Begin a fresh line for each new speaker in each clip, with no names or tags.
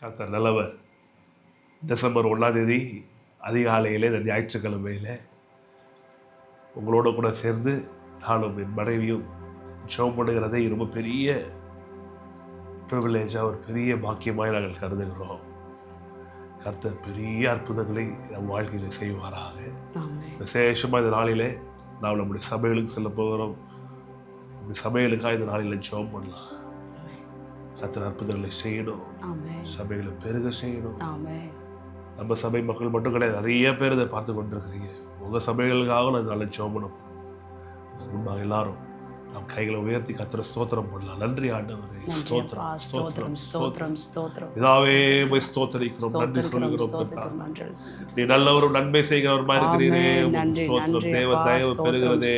கர்த்தர் நல்லவர். டிசம்பர் 1 அதிகாலையிலே இந்த ஞாயிற்றுக்கிழமையில் உங்களோட கூட சேர்ந்து நானும் என் மனைவியும் ஜெபம் பண்ணுகிறதை ரொம்ப பெரிய ப்ரிவிலேஜாக, ஒரு பெரிய பாக்கியமாய் நாங்கள் கருதுகிறோம். கர்த்தர் பெரிய அற்புதங்களை நம் வாழ்க்கையில் செய்வாராக. விசேஷமாக இந்த நாளிலே நாம் நம்முடைய சபைகளுக்கு செல்ல போகிறோம். நம்முடைய சபைகளுக்காக இந்த நாளில் ஜெபம் பண்ணலாம். கர்த்தர் அற்புதங்களை செய்யணும், சபைகளை பெருக செய்யணும். நம்ம சபை மக்கள் மட்டும் கிடையாது, நிறைய பேர் இதை பார்த்து கொண்டிருக்கிறீங்க. உங்கள் சபைகளுக்காக நான் இதனால ஜெபம் பண்ண போகிறோம். அதுக்கு முன்பாக எல்லாரும் நாம் கைகளை உயர்த்தி கர்த்தரை ஸ்தோத்திரம் பண்ணலாம். நன்றி ஆண்டவரே, ஸ்தோத்திரம் ஸ்தோத்திரம் ஸ்தோத்திரம் ஸ்தோத்திரம். இதாவே போய் ஸ்தோத்திரிக்கிறோம், நன்றி சொல்லுகிறோம். நீ நல்லவரும் நன்மை செய்கிறவருமா இருக்கிறீரே. ஸ்தோத்திரம். தேவ தயவு பெறுகிறதே,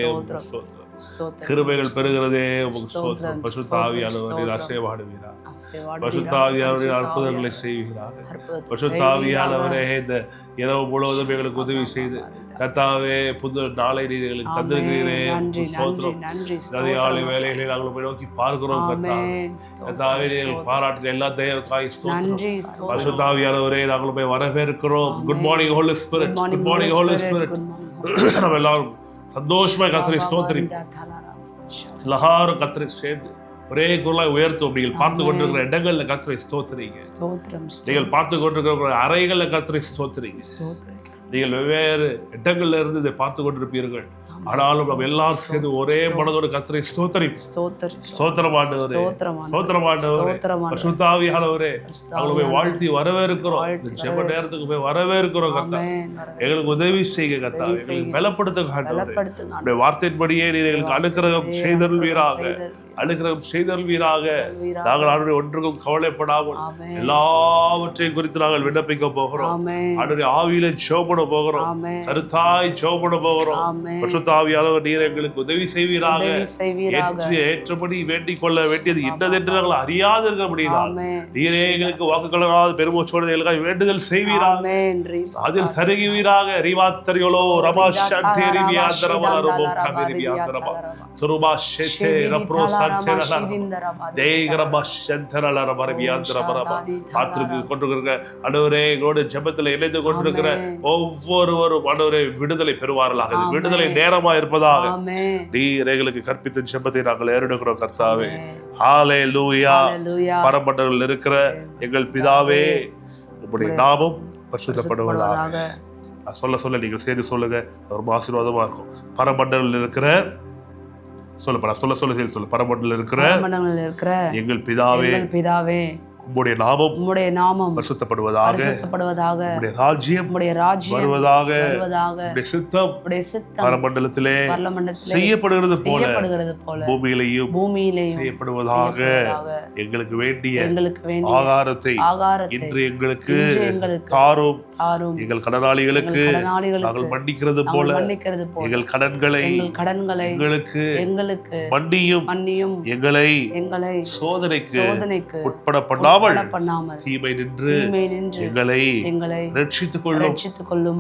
கிருபைகள் பெறுகிறதே உமக்கு ஸ்தோத்திரம். பரிசுத்த ஆவியானவரே ஆசீர்வாடுவீரா, பரிசுத்த ஆவியானவரே அற்புதங்களை செய்வீராக. பரிசுத்த ஆவியானவரே இந்த இரவு முழுவதும் எங்களுக்கு உதவி செய்து கர்த்தாவே புது நாளை நீர் எங்களுக்கு தந்திருக்கிறீரே ஸ்தோத்திரம். அதிகாலை வேலைகளை நாங்கள் போய் நோக்கி பார்க்கிறோம். கர்த்தாவே நீங்கள் பாராட்டின எல்லா தயவுக்காய் ஸ்தோத்திரம். பரிசுத்த ஆவியானவரே நாங்கள் போய் வரவேற்கிறோம். Good morning Holy Spirit, good morning Holy Spirit. நம்ம எல்லாரும் சந்தோஷமா கர்த்தரை ஸ்தோத்திரிப்போம். எல்லாரும் கர்த்தரை சேர்ந்து ஒரே குரலாய் உயர்த்தும். நீங்கள் பார்த்து கொண்டிருக்கிற இடங்கள்ல கர்த்தரை ஸ்தோத்திரிங்க. நீங்கள் பார்த்து கொண்டிருக்கிற அறைகள்ல கர்த்தரை ஸ்தோத்திரிங்க. நீங்கள் வெவ்வேறு இடங்கள்ல இருந்து இதை பார்த்து கொண்டிருப்பீர்கள். ஆனாலும் நம்ம எல்லாரும் சேர்ந்து ஒரே மனதோடு கர்த்தரை ஸ்தோத்திரம் ஆண்டவரே, ஸ்தோத்திரம் ஆண்டவரே, பரிசுத்த ஆவியானவரே நாங்கள் போய் வாழ்த்தி வரவேற்கிறோம். இந்த ஜெப நேரத்துக்கு போய் வரவேற்கிறோம். கர்த்தா எங்களுக்கு உதவி செய்ய, கர்த்தா எங்களுக்கு பலப்படுத்துங்க ஆண்டவரே. உடைய வார்த்தையின்படியே நீர் எங்களுக்கு அனுக்கிரகம் செய்தருள்வீராக, அனுக்கிரகம் செய்தருள்வீராக. நாங்கள் ஆண்டவரே ஒன்றுக்கும் கவலைப்படாமல் எல்லாவற்றையும் குறித்து நாங்கள் விண்ணப்பிக்க போகிறோம். ஆண்டவரே ஆவியில ஜெபம் பண்ண போகிறோம், கருத்தாய் ஜெபம் பண்ண போகிறோம். பரிசுத்த ஆவியானவர் நீர் எங்களுக்கு உதவி செய்வீராக. ஏற்றபடி வேண்டிக் கொள்ள வேண்டியது இன்னதென்று நாங்கள் அறியாது இருக்கிறபடினால் நீரே எங்களுக்கு வாக்குகளாக பெருமூச்சோடு எங்களுக்காக வேண்டுதல் செய்வீராக, அதில் கருகுவீராக. ரிவாத்தரியோலோ ரமா சந்தே ரிவியாந்தரமா ரபோ கமிரிவியாந்தரமா துருபா ஷெதே ரப்ரோ சந்தரலா தேகரமா சந்தரலா ரபரிவியாந்தரமா பாத்துக்கு கொண்டிருக்கிற ஆண்டவரே எங்களோட ஜெபத்தில் இணைந்து கொண்டிருக்கிற ஒவ்வொருவரும் ஆண்டவரே விடுதலை பெறுவார்களாக. விடுதலை நேரமா இருப்பதாக நீர் எங்களுக்கு கற்பித்த ஜெபத்தை நாங்கள் ஏறெடுக்கிறோம். கர்த்தாவே ஹல்லேலூயா. பரமண்டலத்தில் இருக்கிற எங்கள் பிதாவே உம்முடைய நாமம் பரிசுத்தப்படுவதாக. சொல்ல நீங்கள் சேர்ந்து சொல்லுங்க, ஒரு ஆசீர்வாதமா இருக்கும். பரமண்டலத்தில் இருக்கிற சொல்ல பரமண்டலத்தில் இருக்கிற எங்கள் பிதாவே உம்முடைய நாமம் பரிசுத்தப்படுவதாக, உம்முடைய ராஜ்யம் வருவதாக, உம்முடைய சித்தம் பரமண்டலத்திலே செய்யப்படுகிறது போல பூமியிலேயும் செய்யப்படுவதாக. எங்களுக்கு வேண்டிய ஆகாரத்தை இன்று எங்களுக்கு தாரும். எங்கள் கடனாளிகளுக்கு நாங்கள் மன்னிக்கிறது போல எங்கள் கடன்களை எங்களுக்கு மன்னியும். எங்களை சோதனைக்கு உட்பட பண்ணாமல் தீமை நின்று எங்களை ரட்சித்துக் கொள்ளும்.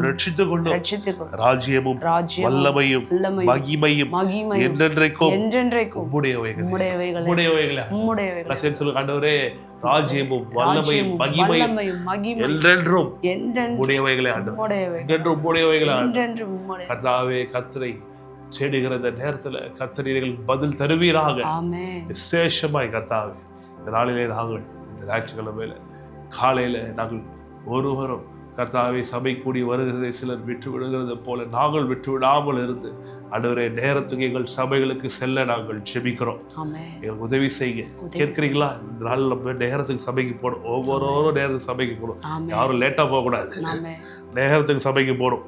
ராஜ்யமும் வல்லமையும் மகிமையும் என்றென்றைக்கும் உம்முடையவைகளே. ஆண்டவரே ராஜ்யமும் வல்லமையும் மகிமையும் என்றென்றும் உம்முடையவைகளே. கர்த்தாவே கர்த்தரை தேடுகிற இந்த நேரத்துல கர்த்தர் பதில் தருவீராக. விசேஷமாய் கர்த்தாவே இந்த நாளிலே நாங்கள் இந்த ஞாயிற்றுக்கிழமையில காலையில நாங்கள் ஒருவரும் கர்த்தாவே சபை கூடி வருகிறதை சிலர் விட்டு விடுகிறது போல நாங்கள் விட்டு விடாமல் இருந்து ஆண்டவரே நேரத்துக்கு எங்கள் சபைகளுக்கு செல்ல நாங்கள் ஜெபிக்கிறோம். எங்களுக்கு உதவி செய்ய கேட்கிறீங்களா? இந்த நாள் நம்ம நேரத்துக்கு சபைக்கு போடும். ஒவ்வொருவரும் நேரத்துக்கு சபைக்கு போடும். யாரும் லேட்டா போகக்கூடாது, நேரத்துக்கு சபைக்கு போடும்.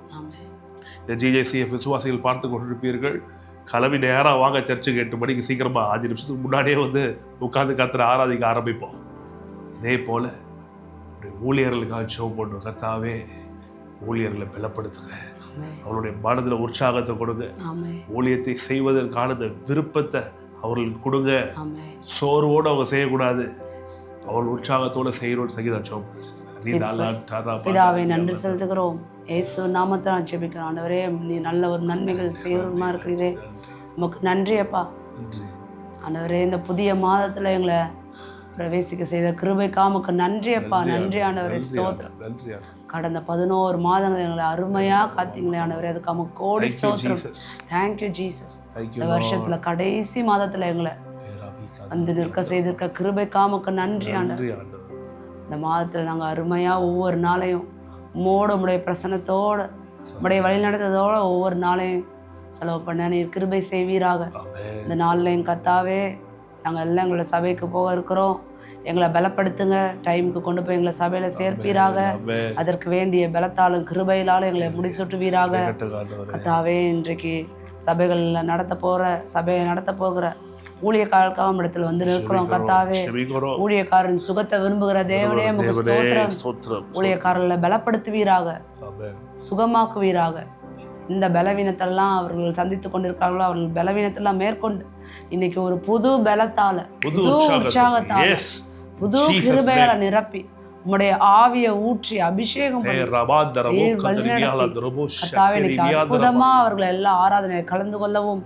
இந்த GJCF விசுவாசிகள் பார்த்து கொண்டிருப்பீர்கள். கிளம்பி நேராக வாங்க சர்ச்சுக்கு 8 மணிக்கு சீக்கிரமா 5 நிமிஷத்துக்கு முன்னாடியே உட்கார்ந்து கர்த்தரை ஆராதிக்க ஆரம்பிப்போம். அதே போல ஊழியர்களுக்காக ஜெபம் பண்ணுவோம். கர்த்தாவே ஊழியர்களை பலப்படுத்துங்க, அவருடைய மனதில் உற்சாகத்தை கொடுங்க, ஊழியத்தை செய்வதற்கான விருப்பத்தை அவர்களுக்கு கொடுங்க. சோர்வோடு அவங்க செய்யக்கூடாது, அவர்கள் உற்சாகத்தோடு செய்யணும்னு சங்கீதம் ஜெபம்
பிதாவே நன்றி செலுத்துகிறோம். இயேசு நாமத்தை நான் ஜெபிக்கிறேன். ஆண்டவரே நீ நல்ல ஒரு நன்மைகள் செய்யறமா இருக்கிறீரே, உமக்கு நன்றி அப்பா. ஆண்டவரே இந்த புதிய மாதத்துல எங்களை பிரவேசிக்க செய்த கிருபைக்காக உமக்கு நன்றி அப்பா. நன்றி ஆண்டவரே, ஸ்தோத்திரம்.
நன்றி.
கடந்த 11 மாதங்கள் எங்களை அருமையா காத்தீங்களே ஆண்டவரே, அதுக்கு நமக்கு கோடி ஸ்தோத்திரம். Thank you Jesus. இந்த வருஷத்துல கடைசி மாதத்துல எங்களை வந்து நிற்க செய்திருக்க கிருபைக்காக உமக்கு நன்றி ஆண்டவரே. இந்த மாதத்துல நாங்க அருமையா ஒவ்வொரு நாளையும் உம்முடைய பிரசன்னத்தோட உம்முடைய வழிநடத்ததோட ஒவ்வொரு நாளையும் செலவு பண்ண நீர் கிருபை செய்வீராக. இந்த நாள்லையும் கர்த்தாவே நாங்கள் எல்லாம் எங்களோட சபைக்கு போக இருக்கிறோம். எங்களை பலப்படுத்துங்க. டைமுக்கு கொண்டு போய் எங்களை சபையில சேர்ப்பீராக. அதற்கு வேண்டிய பலத்தாலும் கிருபையிலாலும் எங்களை முடிசூட்டுவீராக. கர்த்தாவே, இன்றைக்கு சபையை நடத்த போகிற ஊழியக்காரருக்காக இடத்துல வந்து நிற்கிறோம். கர்த்தாவே, ஊழியக்காரன் சுகத்தை விரும்புகிற தேவனே உமக்கு ஸ்தோத்திரம். ஊழியக்காரர்களை பலப்படுத்துவீராக, சுகமாக்குவீராக. இந்த பலவீனத்தெல்லாம் அவர்கள் சந்தித்து கொண்டிருக்கிறார்களோ அவர்கள் பலவீனத்தெல்லாம் மேற்கொண்டு இன்னைக்கு ஒரு புது பலத்தால, புது உற்சாகத்தால, புது கிருபையால நிரப்பி உம்முடைய ஆவியை ஊற்றி அபிஷேகம் அற்புதமா அவர்கள் எல்லா ஆராதனையை கலந்து கொள்ளவும்,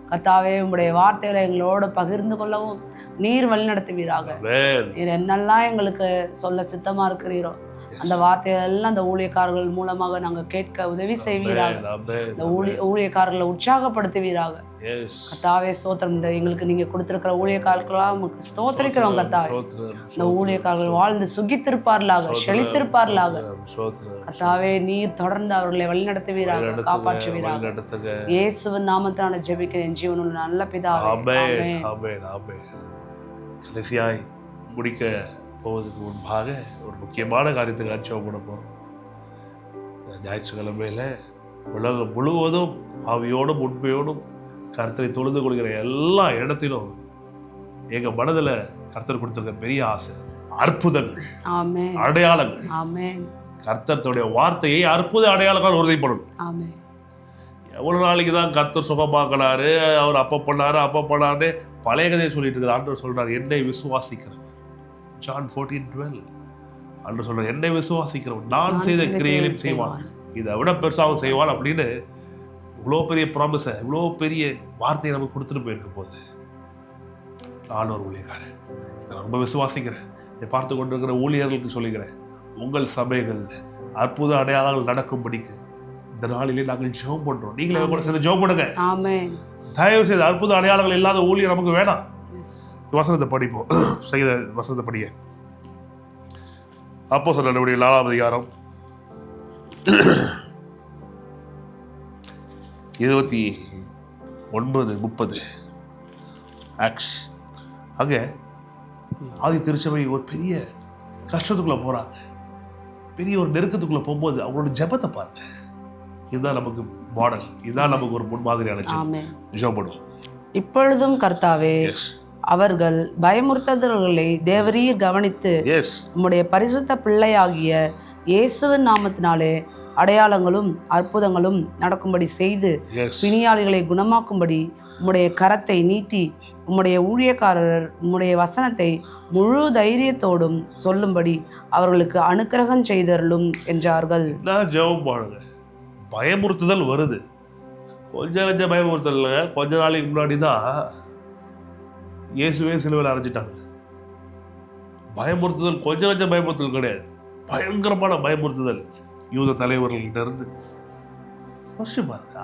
கர்த்தாவே உம்முடைய வார்த்தைகளை எங்களோட பகிர்ந்து கொள்ளவும் நீர் வழிநடத்துவீராக. நீர் என்னெல்லாம் எங்களுக்கு சொல்ல சித்தமா இருக்கிறீரோ அந்த வார்த்தைகள் எல்லாம் அந்த ஊழியக்காரர்கள் மூலமாக நாங்க கேட்க உதவி செய்வீராக. இந்த ஊழியக்காரர்களை உற்சாகப்படுத்துவீராக. கர்த்தாவே, ஸ்தோத்திரம். இந்த எங்களுக்கு நீங்க கொடுத்திருக்கிற ஊழியக்காரர்களா நமக்கு ஸ்தோத்திரிக்கிறோம். கர்த்தாவே, இந்த ஊழியக்காரர்கள் வாழ்ந்து சுகித்திருப்பார்களாக, செழித்திருப்பார்களாக. கர்த்தாவே, நீர் தொடர்ந்து அவர்களை வழிநடத்துவீராக, காப்பாற்றுவீராக. இயேசுவின் நாமத்தினால ஜெபிக்கிறேன் ஜீவனுள்ள நல்ல பிதாவே.
கடைசியாய் முடிக்க போவதற்கு முன்பாக ஒரு முக்கியமான காரியத்துக்கு அச்சம் பண்ண போகிறோம். ஞாயிற்றுக்கிழமையில் உலகம் முழுவதும் ஆவியோடும் உண்மையோடும் கர்த்தரை தொழுது கொள்கிற எல்லா இடத்திலும் எங்கள் மனதில் கர்த்தர் கொடுத்திருக்க பெரிய ஆசை, அற்புதங்கள், அடையாளங்கள். கர்த்தருடைய வார்த்தையை அற்புத அடையாளங்கள் உறுதிப்படணும். எவ்வளோ நாளைக்கு தான் கர்த்தர் சுகமாக்கினாரு, அவர் அப்போ பண்ணாரு பழைய கதையை சொல்லிட்டு இருக்குது. ஆண்டவர் சொல்கிறார், என்னை விசுவாசிக்கிறேன். John 14:12 அன்று சொல்ற, என்னை விசுவாசிக்கிறவன் நான் செய்த கிரியைகளையும் செய்வான், இதை விட பெருசாகவும் செய்வான் அப்படின்னு இவ்வளோ பெரிய ப்ராமிஸை, இவ்வளோ பெரிய வார்த்தையை நமக்கு கொடுத்துட்டு போயிருக்க போது நான் ஒரு ஊழியக்காரன், இதை ரொம்ப விசுவாசிக்கிறேன். இதை பார்த்து கொண்டிருக்கிற ஊழியர்களுக்கு சொல்லுகிறேன், உங்கள் சபைகளில் அற்புத அடையாளங்கள் நடக்கும்படிக்கு இந்த நாளிலே நாங்கள் ஜெபம் பண்றோம். நீங்களே கூட சேர்ந்து ஜெபம் பண்ணுங்க. தயவு செய்து அற்புத அடையாளங்கள் இல்லாத ஊழியர் நமக்கு வேணாம். வசனத்தை படிப்போம். செய்த வசனத்தை படிய அப்போஸ்தலர் நடவடிக்கைகள் 4ஆம் அதிகாரம் 29-30 ஆக்ட்ஸ். அங்கே ஆதி திருச்சபை ஒரு பெரிய கஷ்டத்துக்குள்ள போறாங்க. பெரிய ஒரு நெருக்கத்துக்குள்ள போகும்போது அவங்களோட ஜெபத்தை பாருங்க. இதுதான் நமக்கு மாடல், இதுதான் நமக்கு ஒரு முன்மாதிரியான ஜெபம். இப்பொழுதும்
கர்த்தாவே, அவர்கள் பயமுறுத்தல்களை தேவரீர் கவனித்து உம்முடைய பரிசுத்த பிள்ளையாகிய இயேசுவின் நாமத்தினாலே அடையாளங்களும் அற்புதங்களும் நடக்கும்படி செய்து பிணியாளிகளை குணமாக்கும்படி உம்முடைய கரத்தை நீட்டி உம்முடைய ஊழியக்காரர் உம்முடைய வசனத்தை முழு தைரியத்தோடும் சொல்லும்படி அவர்களுக்கு அனுக்கிரகம் செய்தருளும் என்றார்கள்.
பயமுறுத்துதல் வருது, கொஞ்சம் பயமுறுத்தல். கொஞ்ச நாளைக்கு முன்னாடி தான் இயேசுவே சிலுவையில் அரைஞ்சிட்டாங்க. பயமுறுத்துதல் கொஞ்சம் பயமுறுத்தல் கிடையாது, பயங்கரமான பயமுறுத்துதல் யூத தலைவர்கள்கிட்ட இருந்து.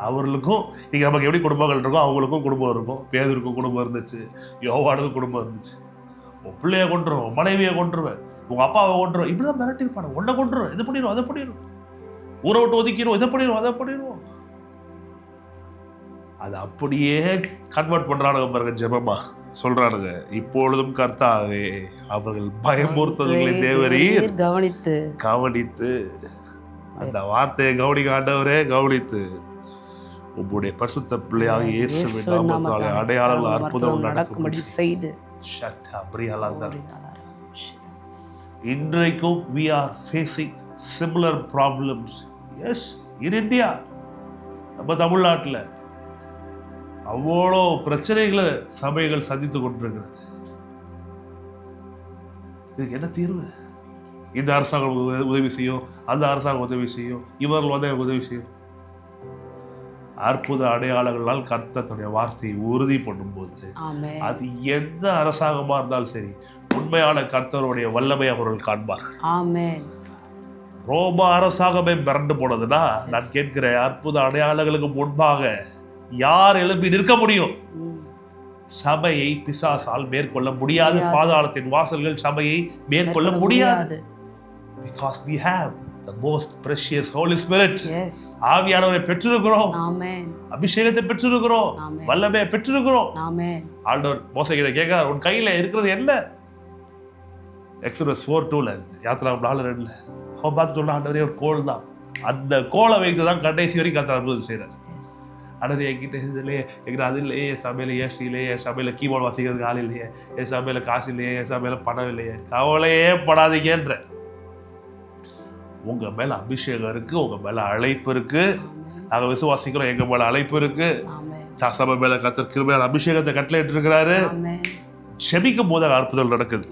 அவர்களுக்கும் இங்கே நமக்கு எப்படி குடும்பங்கள் இருக்கும், அவங்களுக்கும் குடும்பம் இருக்கும். பேதருக்கும் குடும்பம் இருந்துச்சு, யோவானுக்கும் குடும்பம் இருந்துச்சு. உன் பிள்ளைய கொண்டுருவேன், உன் மனைவியை கொண்டுருவேன், உங்க அப்பாவை கொண்டுருவேன், இப்படிதான் மிரட்டி இருப்பாங்க. உன்னை கொண்டுருவேன், இதை பண்ணிடுவோம், அதை பண்ணிடுவோம், ஊரை விட்டு ஒதுக்கிடுவோம், இதை பண்ணிடுவோம், அதை பண்ணிடுவோம். அது அப்படியே கன்வெர்ட் பண்றானுங்க பாருங்க. ஜெபமா சொல்றானுங்க, இப்பொழுதும் கர்த்தாவே அவர்கள் பயமுறுத்தல்களை தேவரீர் கவனித்து அந்த வார்த்தையை கவனிக்க ஆண்டவரே கவனித்து உம்முடைய பரிசுத்த பிள்ளையாக இயேசுவின் நாமத்தினாலே அடையாளங்கள் அற்புதம் நடக்கும்படி செய்து. இன்றைக்கும் we are facing similar problems. Yes, in India, நம்ம தமிழ்நாட்டில் அவ்வளோ பிரச்சனைகளை சபைகள் சந்தித்து கொண்டிருக்கிறது. இதுக்கு என்ன தீர்வு? இந்த அரசாங்கம் உதவி செய்யும், அந்த அரசாங்கம் உதவி செய்யும், இவர்கள் வந்து உதவி செய்யும். அற்புத அடையாளங்களால் கர்த்தர் தன்னுடைய வார்த்தையை உறுதி பண்ணும்போது அது எந்த அரசாங்கமா இருந்தாலும் சரி, உண்மையான கர்த்தருடைய வல்லமை அவர்கள் காண்பார்கள். ரோம அரசாங்கமே மிரண்டு போனதுன்னா, நான் கேட்கிறேன், அற்புத அடையாளங்களுக்கு முன்பாக யார் எழுப்பி நிற்க முடியும்? சபையை பிசாசால் மேற்கொள்ள முடியாது. பாதாளத்தின் வாசல்கள் சபையை மேற்கொள்ள முடியாது. Because we have the most precious Holy Spirit. ஆவியானவரை பெற்றிருக்கிறோம். அபிஷேகத்தை பெற்றிருக்கிறோம். வல்லமையை பெற்றிருக்கிறோம். ஆண்டவர் மோசேகிட்ட கேட்கிறார், உன் கையில இருக்கிறது என்ன? எக்ஸோடஸ் 4:2 யாத்திராகமம் 4:2 அவன் பார்த்து சொல்ல, ஆண்டவரே ஒரு கோல் தான். அந்த கோலை வைத்து தான் கடைசி வரைக்கும் கர்த்தர் அற்புதம் செய்கிறார். அடுத்து என்கிட்ட இதுலையே என்கிட்ட அது இல்லையே, என் சபையில் ஏசி இல்லையே, என் சபையில் கீபோர்டு வாசிக்கிறதுக்கு ஆள் இல்லையே, என் சபையில் காசு இல்லையே, என் சபையில் பணம் இல்லையே. கவலையே படாதீங்கன்ற. உங்க மேல அபிஷேகம் இருக்கு, உங்க மேல அழைப்பு இருக்கு. நாங்க விசுவாசிக்கிறோம், எங்க மேல அழைப்பு இருக்கு. சபை மேல கர்த்தர் கிருபையான அபிஷேகத்தை கட்டளையிட்டு இருக்கிறாரு. ஜெபிக்கும் போது அற்புதங்கள் நடக்குது.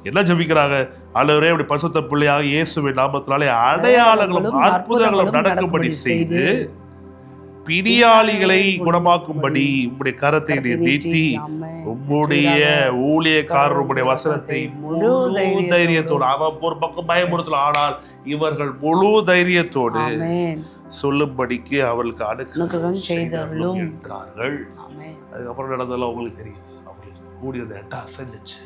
என்ன ஜெபிக்கிறாங்க? ஆண்டவரே, அப்படி பரிசுத்த பிள்ளையாக இயேசுவின் நாமத்தினாலே அடையாளங்களும் அற்புதங்களும் நடக்கும்படி செய்து பிடியாளிகளை குணமாக்கும்படி உம்முடைய கரத்தை நீட்டி உம்முடைய ஊழியக்காரர் உம்முடைய வசனத்தை முழு தைரியத்தோடு, அவன் ஒரு பக்கம் பயமுறுத்தல, ஆனால் இவர்கள் முழு தைரியத்தோடு சொல்லும்படிக்கு அவர்களுக்கு அனுக்கிரகம் செய்தார்கள் என்றார்கள். அதுக்கப்புறம் நடந்ததெல்லாம் உங்களுக்கு தெரியும். கூடியது அசைஞ்சிச்சு.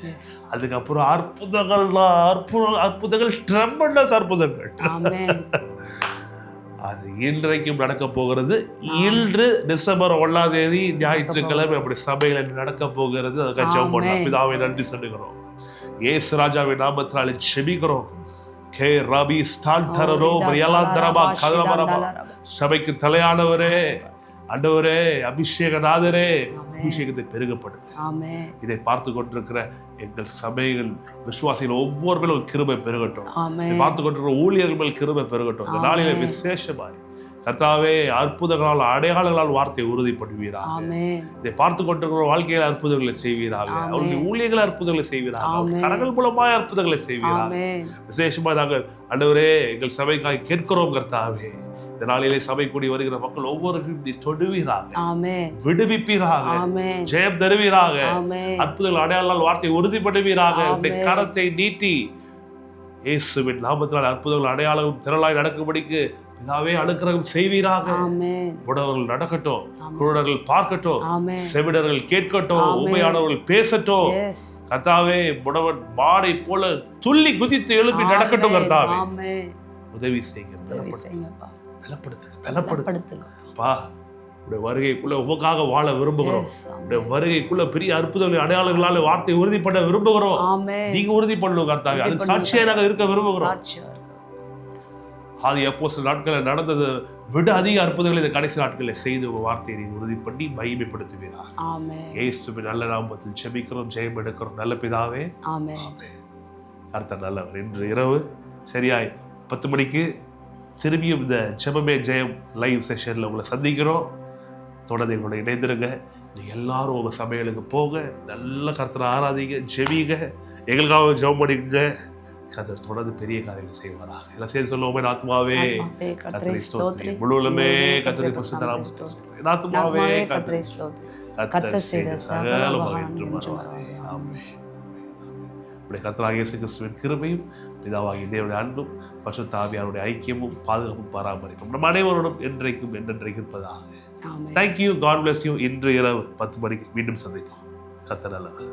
அதுக்கப்புறம் அற்புதங்கள் ட்ரெமெண்டஸ் அற்புதங்கள். அது இன்றைக்கும் நடக்க போகிறது. இன்று டிசம்பர் 1ஆம் தேதி ஞாயிற்றுக்கிழமை அப்படி சபையில நடக்க போகிறது. அதுக்காக ஜெபம் பண்ணலாம். பிதாவை நன்றி சொல்லுகிறோம். இயேசு ராஜாவின் நாமத்தினால ஜெபிக்கிறோம். கே ரபி ஸ்டாண்டரோ ரியலாந்தரபா கதரபரபா. சபைக்கு தலையானவரே, ஆண்டவரே, அபிஷேகநாதரே, அபிஷேகத்தை பெருகப்படுது. இதை பார்த்து கொண்டிருக்கிற எங்கள் சபைகள் விசுவாசிகள் ஒவ்வொரு மேலும் கிருபை பெருகட்டும். பார்த்து கொண்டிருக்கிற ஊழியர்கள் மேல் கிருபை பெருகட்டும். இந்த நாளிலே விசேஷமாய் கர்த்தாவே, அற்புதங்களால் அடையாளங்களால் வார்த்தையை உறுதிப்படுவீராக. இதை பார்த்து கொண்டிருக்கிற வாழ்க்கையில் அற்புதங்களை செய்வீராக. அவருடைய ஊழியர்கள் அற்புதங்களை செய்வீராக. கரங்கள் மூலமாய் அற்புதங்களை செய்வீராக. விசேஷமா நாங்கள் ஆண்டவரே எங்கள் சபைக்காக கேட்கிறோம் கர்த்தாவே. இந்த நாளிலே சபை கூடி வருகிற மக்கள் ஒவ்வொருவரையும் தொடுவீராக, விடுவிப்பீராக, ஜெயம் தருவீராக. அற்புதங்கள் அடையாள வார்த்தை உறுதிப்படுவீராக. உடைய கரத்தை நீட்டி இயேசுவின் நாமத்தினால் அற்புதங்கள் அடையாளங்களும் திரளாய் நடக்கும்படிக்கு பிதாவே அனுக்கிரகம் செய்வீராக. புடவர்கள் நடக்கட்டும், குருடர்கள் பார்க்கட்டும், செவிடர்கள் கேட்கட்டும், உண்மையானவர்கள் பேசட்டும். கர்த்தாவே, புடவன் மாடை போல துள்ளி குதித்து எழுப்பி நடக்கட்டும். கர்த்தாவே, உதவி செய்யுங்க. பலப்படுத்துங்கப்பா. உடைய வருகைக்குள்ள உமக்காக வாழ விரும்புகிறோம். உடைய வருகைக்குள்ள பெரிய அற்புதங்களை அடையாளங்களால வார்த்தை உறுதிப்பட விரும்புகிறோம். நீங்க உறுதி பண்ணணும் கர்த்தாவே. அதுக்கு சாட்சியா நாங்கள் இருக்க விரும்புகிறோம். அது அப்போஸ்தலர் நாட்களில் நடந்தது விட அதிக அற்புதங்களை இந்த கடைசி நாட்களில் செய்து உங்க வார்த்தையை நீங்க உறுதி பண்ணி மகிமைப்படுத்துவீராக. இயேசுவின் நல்ல நாமத்தில் ஜெபிக்கிறோம், ஜெயம் எடுக்கிறோம் நல்ல பிதாவே. கர்த்தர் நல்லவர். இன்று இரவு சரியாய் 10 மணிக்கு திரும்பியும் இந்த ஜெபமே ஜெயம் லைவ் செஷனில் உங்களை சந்திக்கிறோம். தொடர்ந்து எங்களோட இணைந்திருங்க. நீங்கள் எல்லாரும் உங்கள் சமையலுக்கு போங்க, நல்ல கர்த்தரை ஆராதிங்க, ஜெபிங்க, எங்களுக்காக ஜெபம் பண்ணிக்கங்க. கர்த்தர் தொடர்ந்து பெரிய காரியங்கள் செய்வாராக. எல்லாம் சேர்ந்து சொல்லுவோமே, ஆத்துமாவே கர்த்தரை ஸ்தோத்திரி, முழுவதுமே கர்த்தரை பரிசுத்த நாமத்தை ஸ்தோத்திரி, ஆத்துமாவே கர்த்தரை ஸ்தோத்திரி, கர்த்தர் செய்த சகல உபகாரங்களையும் மறவாதே. ஆமென். உடைய கர்த்தராகிய இயேசு கிறிஸ்துவின் கிருபையும் பிதாவாகிய தேவனுடைய அன்பும் பரிசுத்த ஆவியாருடைய ஐக்கியமும் பாதுகாப்பும் பராமரிப்பும் நம் அனைவரோடும் என்றைக்கும் என்றென்றைக்கும் இருப்பதாக. தேங்க்யூ. God bless you. இன்று இரவு 10 மணிக்கு மீண்டும் சந்திப்போம். கர்த்தர் நல்லவர்.